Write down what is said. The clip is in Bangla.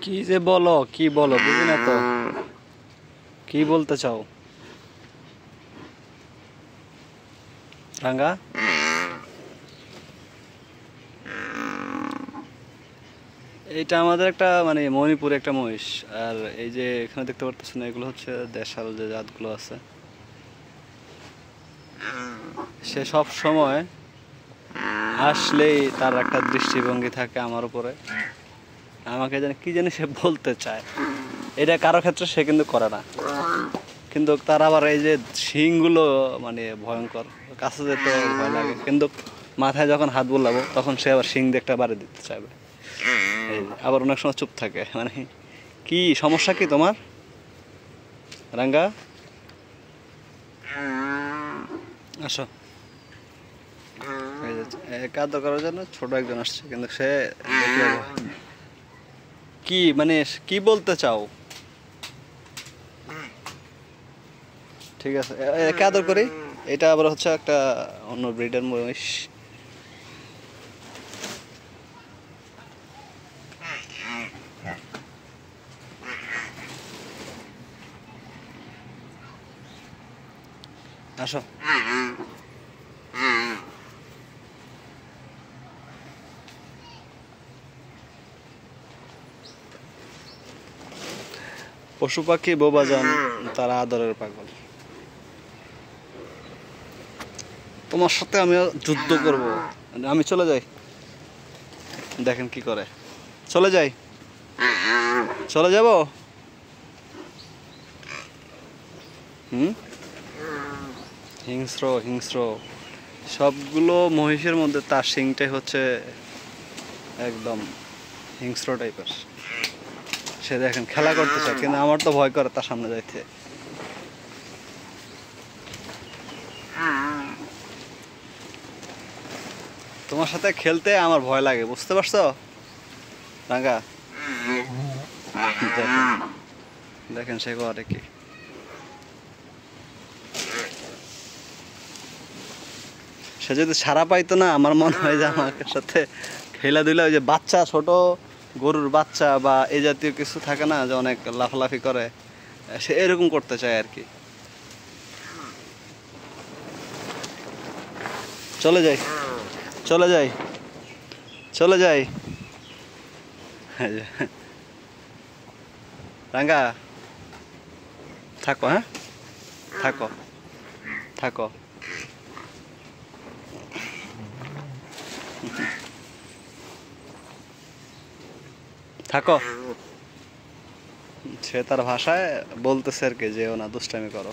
কি যে বলো, কি বলো বুঝি না তো। কি বলতে চাও রাঙ্গা? এইটা আমাদের একটা মানে মণিপুরে একটা মহিষ। আর এই যে এখানে দেখতে পারতেছেন এগুলো হচ্ছে দেশাল যে জাতগুলো আছে। সে সব সময় আসলেই তার একটা দৃষ্টিভঙ্গি থাকে আমার উপরে, আমাকে জানি কি জানি সে বলতে চায়। এটা কারো ক্ষেত্রে সে কিন্তু করে না, কিন্তু তার আবার এই যে শিংগুলো মানে ভয়ঙ্কর, কাছে যেতে ভয় লাগে। কিন্তু মাথায় যখন হাত বুলাবো তখন সে আবার শিং দিয়ে একটা বাড়ি দিতে চাইবে। এই যে, আবার অনেক সময় চুপ থাকে। মানে কি সমস্যা কি তোমার রাঙ্গা? আসো। এই যে কাদর করার জন্য ছোট একজন আসছে, কিন্তু সে দেখলে কি মানে কি বলতে চাও? ঠিক আছে, একে আদর করি। এটা আবার হচ্ছে একটা অন্য ব্রিডের মহিষ। আসো। পশু পাখি বোবা যান, তারা আদরের পাগল। তোমার সাথে আমি যুদ্ধ করব। আমি চলে যাই, দেখেন কি করে। চলে যাই, চলে যাব। হুম, হিংস্র হিংস্র সবগুলো মহিষের মধ্যে তার শিংটাই হচ্ছে একদম হিংস্র টাইপের। সে দেখেন খেলা করতে চায়, কিন্তু আমার তো ভয় করে তার সামনে যাইতে। তোমার সাথে খেলতে আমার ভয় লাগে, বুঝতে পারছো রাঙ্গা? দেখেন, দেখেন সে করে কি। সে যদি সারা পাইতো না, আমার মনে হয় যে আমার সাথে খেলাধুলা, ওই যে বাচ্চা ছোট গরুর বাচ্চা বা এই জাতীয় কিছু থাকে না যে অনেক লাফালাফি করে, সে এরকম করতে চায় আর কি। চলে যাই, চলে যাই, চলে যাই। রাঙ্গা থাকো, হ্যাঁ থাকো, থাকো। থাকো। সে তার ভাষায় বলতেছে আর কি, যেও না দুষ্টামি করো।